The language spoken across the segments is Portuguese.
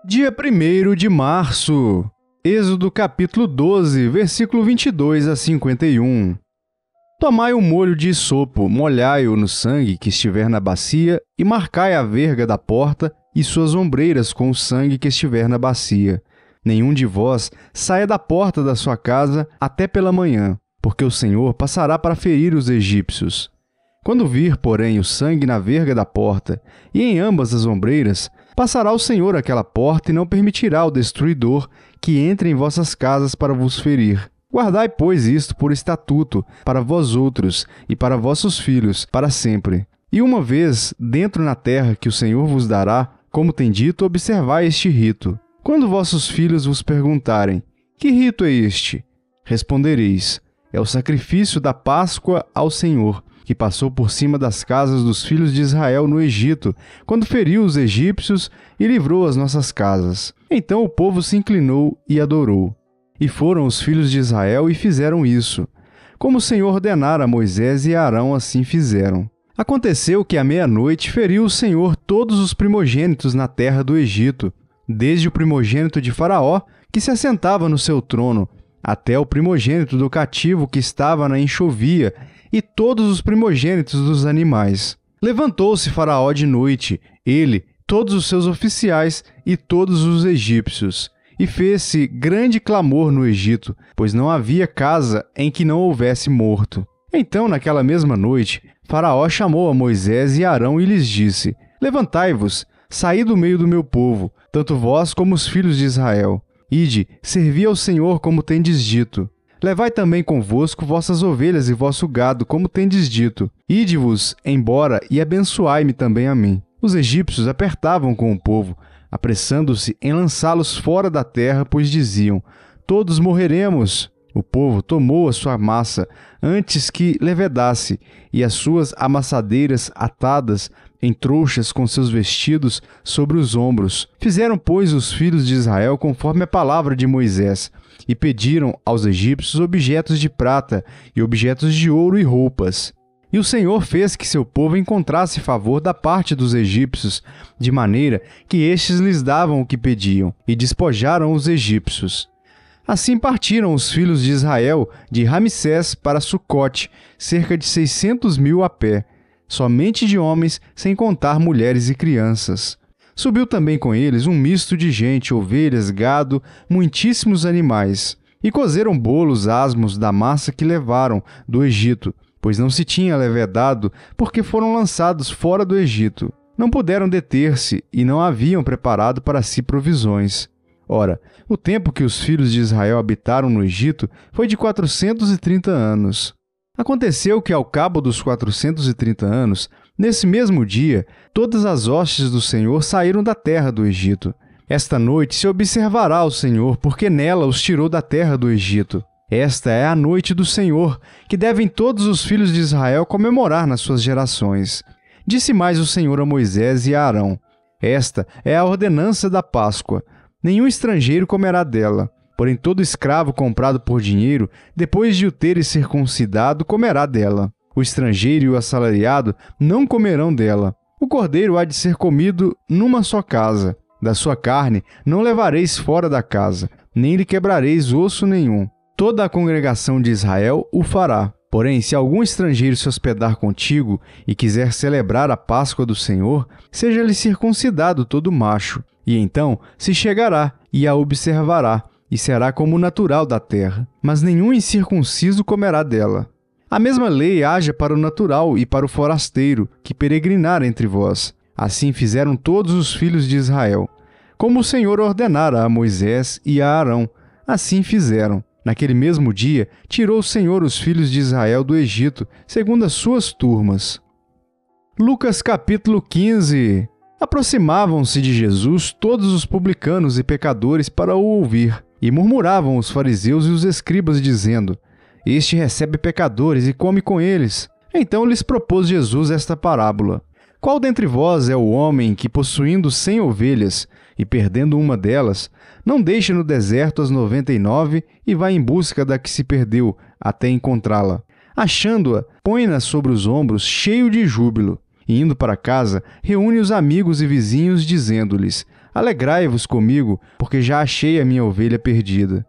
Dia 1º de março, Êxodo capítulo 12, versículo 22 a 51. Tomai o molho de isopo, molhai-o no sangue que estiver na bacia, e marcai a verga da porta e suas ombreiras com o sangue que estiver na bacia. Nenhum de vós saia da porta da sua casa até pela manhã, porque o Senhor passará para ferir os egípcios. Quando vir, porém, o sangue na verga da porta e em ambas as ombreiras, passará o Senhor aquela porta e não permitirá ao destruidor que entre em vossas casas para vos ferir. Guardai, pois, isto por estatuto para vós outros e para vossos filhos, para sempre. E uma vez dentro na terra que o Senhor vos dará, como tem dito, observai este rito. Quando vossos filhos vos perguntarem, que rito é este? Respondereis, é o sacrifício da Páscoa ao Senhor, que passou por cima das casas dos filhos de Israel no Egito, quando feriu os egípcios e livrou as nossas casas. Então o povo se inclinou e adorou. E foram os filhos de Israel e fizeram isso. Como o Senhor ordenara a Moisés e a Arão, assim fizeram. Aconteceu que à meia-noite feriu o Senhor todos os primogênitos na terra do Egito, desde o primogênito de Faraó, que se assentava no seu trono, até o primogênito do cativo que estava na enxovia, e todos os primogênitos dos animais. Levantou-se Faraó de noite, ele, todos os seus oficiais e todos os egípcios, e fez-se grande clamor no Egito, pois não havia casa em que não houvesse morto. Então, naquela mesma noite, Faraó chamou a Moisés e Arão e lhes disse: Levantai-vos, saí do meio do meu povo, tanto vós como os filhos de Israel. Ide, servi ao Senhor como tendes dito. Levai também convosco vossas ovelhas e vosso gado, como tendes dito. Ide-vos embora e abençoai-me também a mim. Os egípcios apertavam com o povo, apressando-se em lançá-los fora da terra, pois diziam: todos morreremos. O povo tomou a sua massa antes que levedasse, e as suas amassadeiras atadas em trouxas com seus vestidos sobre os ombros. Fizeram, pois, os filhos de Israel conforme a palavra de Moisés, e pediram aos egípcios objetos de prata, e objetos de ouro e roupas. E o Senhor fez que seu povo encontrasse favor da parte dos egípcios, de maneira que estes lhes davam o que pediam, e despojaram os egípcios. Assim partiram os filhos de Israel de Ramsés para Sucote, cerca de 600.000 a pé, somente de homens, sem contar mulheres e crianças. Subiu também com eles um misto de gente, ovelhas, gado, muitíssimos animais. E cozeram bolos asmos da massa que levaram do Egito, pois não se tinha levedado, porque foram lançados fora do Egito. Não puderam deter-se e não haviam preparado para si provisões. Ora, o tempo que os filhos de Israel habitaram no Egito foi de 430 anos. Aconteceu que, ao cabo dos 430 anos, nesse mesmo dia, todas as hostes do Senhor saíram da terra do Egito. Esta noite se observará o Senhor, porque nela os tirou da terra do Egito. Esta é a noite do Senhor, que devem todos os filhos de Israel comemorar nas suas gerações. Disse mais o Senhor a Moisés e a Arão: Esta é a ordenança da Páscoa. Nenhum estrangeiro comerá dela. Porém, todo escravo comprado por dinheiro, depois de o teres circuncidado, comerá dela. O estrangeiro e o assalariado não comerão dela. O cordeiro há de ser comido numa só casa. Da sua carne não levareis fora da casa, nem lhe quebrareis osso nenhum. Toda a congregação de Israel o fará. Porém, se algum estrangeiro se hospedar contigo e quiser celebrar a Páscoa do Senhor, seja-lhe circuncidado todo macho. E então se chegará e a observará, e será como natural da terra, mas nenhum incircunciso comerá dela. A mesma lei haja para o natural e para o forasteiro, que peregrinar entre vós. Assim fizeram todos os filhos de Israel. Como o Senhor ordenara a Moisés e a Arão, assim fizeram. Naquele mesmo dia, tirou o Senhor os filhos de Israel do Egito, segundo as suas turmas. Lucas capítulo 15. Aproximavam-se de Jesus todos os publicanos e pecadores para o ouvir, e murmuravam os fariseus e os escribas, dizendo: Este recebe pecadores e come com eles. Então lhes propôs Jesus esta parábola: Qual dentre vós é o homem que, possuindo 100 ovelhas e perdendo uma delas, não deixa no deserto as 99 e vai em busca da que se perdeu, até encontrá-la? Achando-a, põe-na sobre os ombros, cheio de júbilo. E indo para casa, reúne os amigos e vizinhos, dizendo-lhes: alegrai-vos comigo, porque já achei a minha ovelha perdida.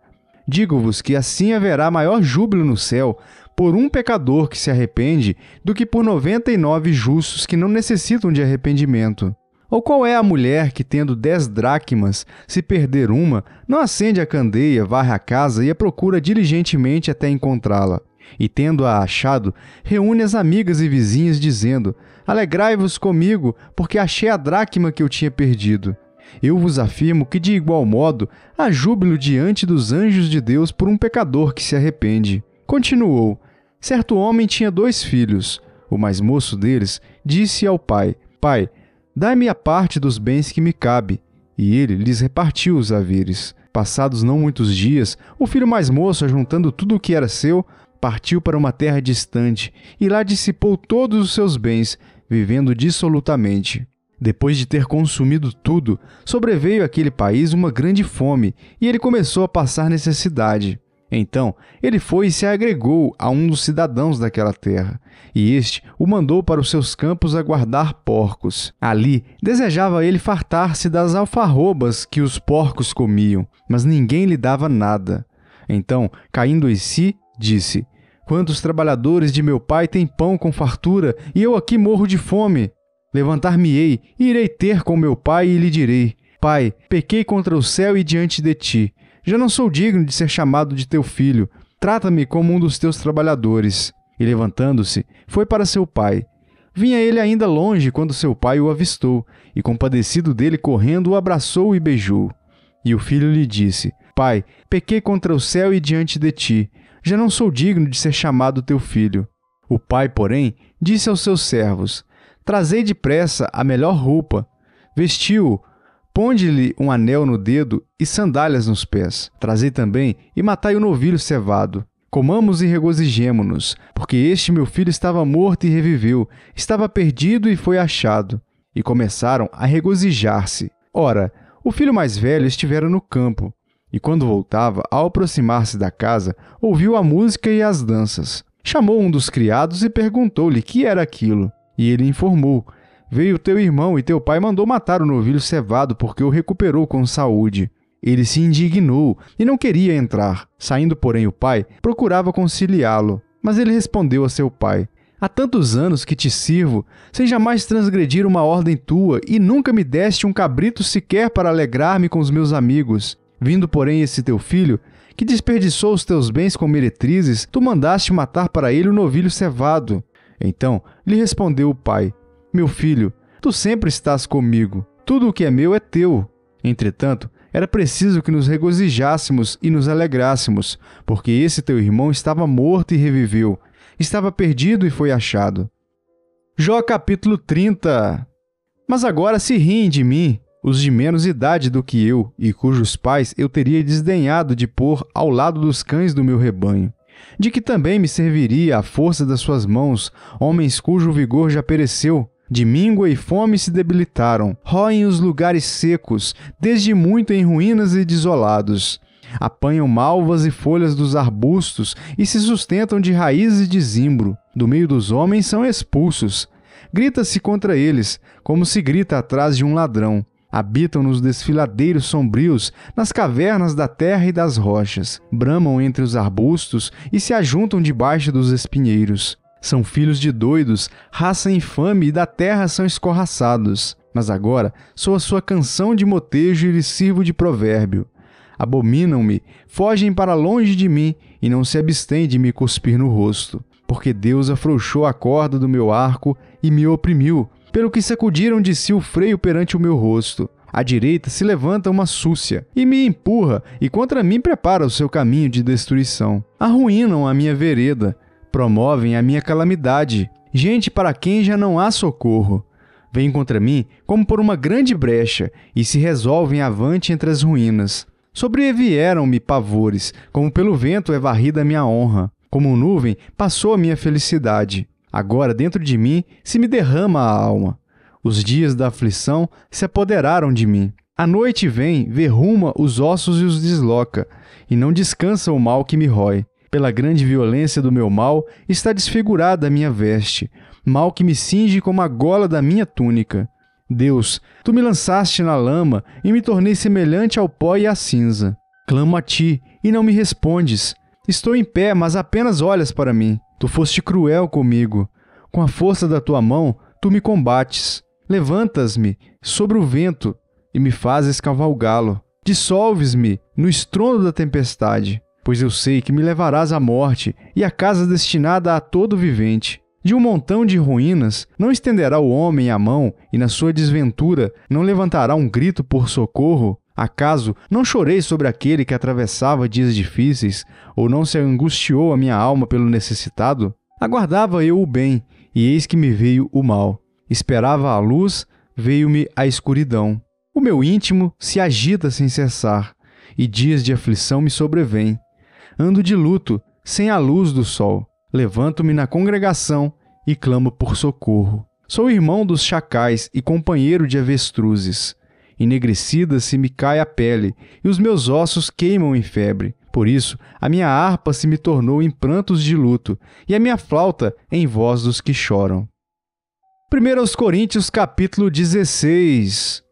Digo-vos que assim haverá maior júbilo no céu por um pecador que se arrepende do que por 99 justos que não necessitam de arrependimento. Ou qual é a mulher que, tendo 10 dracmas, se perder uma, não acende a candeia, varre a casa e a procura diligentemente até encontrá-la? E, tendo-a achado, reúne as amigas e vizinhas, dizendo: alegrai-vos comigo, porque achei a dracma que eu tinha perdido. Eu vos afirmo que, de igual modo, há júbilo diante dos anjos de Deus por um pecador que se arrepende. Continuou: certo homem tinha 2 filhos. O mais moço deles disse ao pai: Pai, dai-me a parte dos bens que me cabe. E ele lhes repartiu os haveres. Passados não muitos dias, o filho mais moço, ajuntando tudo o que era seu, partiu para uma terra distante e lá dissipou todos os seus bens, vivendo dissolutamente. Depois de ter consumido tudo, sobreveio àquele país uma grande fome e ele começou a passar necessidade. Então, ele foi e se agregou a um dos cidadãos daquela terra, e este o mandou para os seus campos a guardar porcos. Ali, desejava ele fartar-se das alfarrobas que os porcos comiam, mas ninguém lhe dava nada. Então, caindo em si, disse: quantos trabalhadores de meu pai têm pão com fartura, e eu aqui morro de fome? Levantar-me-ei e irei ter com meu pai e lhe direi: Pai, pequei contra o céu e diante de ti. Já não sou digno de ser chamado de teu filho. Trata-me como um dos teus trabalhadores. E levantando-se, foi para seu pai. Vinha ele ainda longe quando seu pai o avistou, e compadecido dele correndo, o abraçou e beijou. E o filho lhe disse: Pai, pequei contra o céu e diante de ti. Já não sou digno de ser chamado teu filho. O pai, porém, disse aos seus servos: Trazei depressa a melhor roupa, vestiu-o, ponde-lhe um anel no dedo e sandálias nos pés. Trazei também e matai o novilho cevado. Comamos e regozijemo-nos, porque este meu filho estava morto e reviveu, estava perdido e foi achado. E começaram a regozijar-se. Ora, o filho mais velho estivera no campo, e quando voltava, ao aproximar-se da casa, ouviu a música e as danças. Chamou um dos criados e perguntou-lhe que era aquilo. E ele informou: veio teu irmão e teu pai mandou matar o novilho cevado porque o recuperou com saúde. Ele se indignou e não queria entrar. Saindo, porém, o pai procurava conciliá-lo. Mas ele respondeu a seu pai: há tantos anos que te sirvo, sem jamais transgredir uma ordem tua, e nunca me deste um cabrito sequer para alegrar-me com os meus amigos. Vindo, porém, esse teu filho, que desperdiçou os teus bens com meretrizes, tu mandaste matar para ele o novilho cevado. Então lhe respondeu o pai: meu filho, tu sempre estás comigo, tudo o que é meu é teu. Entretanto, era preciso que nos regozijássemos e nos alegrássemos, porque esse teu irmão estava morto e reviveu, estava perdido e foi achado. Jó capítulo 30. Mas agora se riem de mim os de menos idade do que eu, e cujos pais eu teria desdenhado de pôr ao lado dos cães do meu rebanho. De que também me serviria a força das suas mãos, homens cujo vigor já pereceu. De míngua e fome se debilitaram, roem os lugares secos, desde muito em ruínas e desolados. Apanham malvas e folhas dos arbustos e se sustentam de raízes de zimbro. Do meio dos homens são expulsos. Grita-se contra eles, como se grita atrás de um ladrão. Habitam nos desfiladeiros sombrios, nas cavernas da terra e das rochas. Bramam entre os arbustos e se ajuntam debaixo dos espinheiros. São filhos de doidos, raça infame, e da terra são escorraçados. Mas agora sou a sua canção de motejo e lhes sirvo de provérbio. Abominam-me, fogem para longe de mim, e não se abstêm de me cuspir no rosto. Porque Deus afrouxou a corda do meu arco e me oprimiu, pelo que sacudiram de si o freio perante o meu rosto. À direita se levanta uma súcia, e me empurra, e contra mim prepara o seu caminho de destruição. Arruinam a minha vereda, promovem a minha calamidade, gente para quem já não há socorro. Vêm contra mim como por uma grande brecha, e se resolvem avante entre as ruínas. Sobrevieram-me pavores, como pelo vento é varrida a minha honra. Como nuvem passou a minha felicidade. Agora dentro de mim se me derrama a alma. Os dias da aflição se apoderaram de mim. A noite vem, verruma os ossos e os desloca, e não descansa o mal que me rói. Pela grande violência do meu mal está desfigurada a minha veste, mal que me cinge como a gola da minha túnica. Deus, tu me lançaste na lama e me tornei semelhante ao pó e à cinza. Clamo a ti e não me respondes. Estou em pé, mas apenas olhas para mim. Tu foste cruel comigo. Com a força da tua mão, tu me combates. Levantas-me sobre o vento e me fazes cavalgá-lo. Dissolves-me no estrondo da tempestade, pois eu sei que me levarás à morte e à casa destinada a todo vivente. De um montão de ruínas não estenderá o homem a mão e na sua desventura não levantará um grito por socorro? Acaso não chorei sobre aquele que atravessava dias difíceis, ou não se angustiou a minha alma pelo necessitado? Aguardava eu o bem, e eis que me veio o mal. Esperava a luz, veio-me a escuridão. O meu íntimo se agita sem cessar, e dias de aflição me sobrevêm. Ando de luto, sem a luz do sol. Levanto-me na congregação e clamo por socorro. Sou irmão dos chacais e companheiro de avestruzes. Enegrecida se me cai a pele, e os meus ossos queimam em febre. Por isso, a minha harpa se me tornou em prantos de luto, e a minha flauta em voz dos que choram. 1 Coríntios capítulo 16.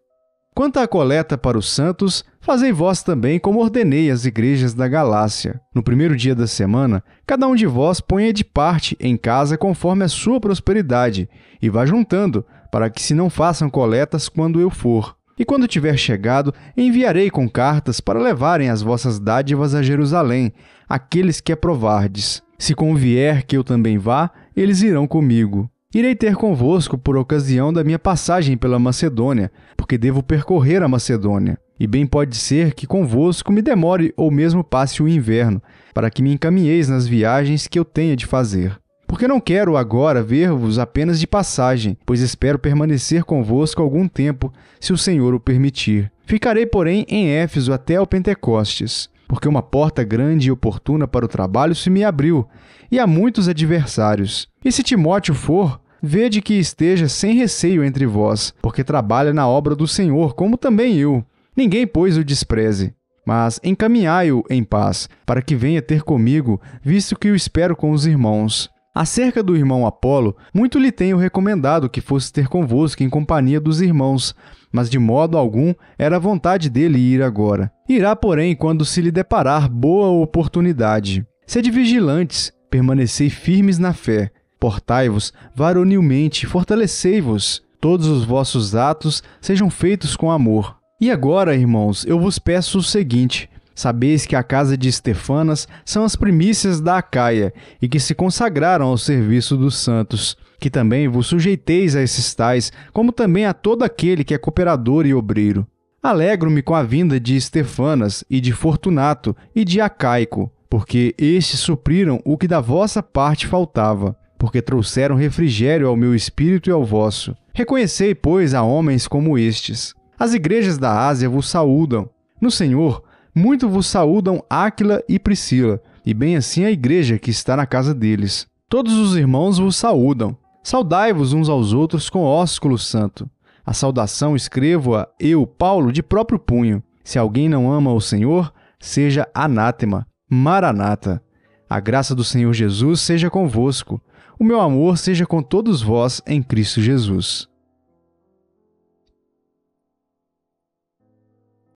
Quanto à coleta para os santos, fazei vós também como ordenei às igrejas da Galácia. No primeiro dia da semana, cada um de vós ponha de parte em casa conforme a sua prosperidade, e vá juntando, para que se não façam coletas quando eu for. E quando tiver chegado, enviarei com cartas para levarem as vossas dádivas a Jerusalém, aqueles que aprovardes. Se convier que eu também vá, eles irão comigo. Irei ter convosco por ocasião da minha passagem pela Macedônia, porque devo percorrer a Macedônia. E bem pode ser que convosco me demore ou mesmo passe o inverno, para que me encaminheis nas viagens que eu tenha de fazer. Porque não quero agora ver-vos apenas de passagem, pois espero permanecer convosco algum tempo, se o Senhor o permitir. Ficarei, porém, em Éfeso até ao Pentecostes, porque uma porta grande e oportuna para o trabalho se me abriu, e há muitos adversários. E se Timóteo for, vede que esteja sem receio entre vós, porque trabalha na obra do Senhor, como também eu. Ninguém, pois, o despreze, mas encaminhai-o em paz, para que venha ter comigo, visto que o espero com os irmãos. Acerca do irmão Apolo, muito lhe tenho recomendado que fosse ter convosco em companhia dos irmãos, mas de modo algum era vontade dele ir agora. Irá, porém, quando se lhe deparar boa oportunidade. Sede vigilantes, permanecei firmes na fé, portai-vos varonilmente, fortalecei-vos. Todos os vossos atos sejam feitos com amor. E agora, irmãos, eu vos peço o seguinte: sabeis que a casa de Estefanas são as primícias da Acaia e que se consagraram ao serviço dos santos, que também vos sujeiteis a esses tais, como também a todo aquele que é cooperador e obreiro. Alegro-me com a vinda de Estefanas e de Fortunato e de Acaico, porque estes supriram o que da vossa parte faltava, porque trouxeram refrigério ao meu espírito e ao vosso. Reconhecei, pois, a homens como estes. As igrejas da Ásia vos saúdam. No Senhor, muito vos saúdam Áquila e Priscila, e bem assim a igreja que está na casa deles. Todos os irmãos vos saúdam. Saudai-vos uns aos outros com ósculo santo. A saudação escrevo-a eu, Paulo, de próprio punho. Se alguém não ama o Senhor, seja anátema. Maranata. A graça do Senhor Jesus seja convosco. O meu amor seja com todos vós em Cristo Jesus.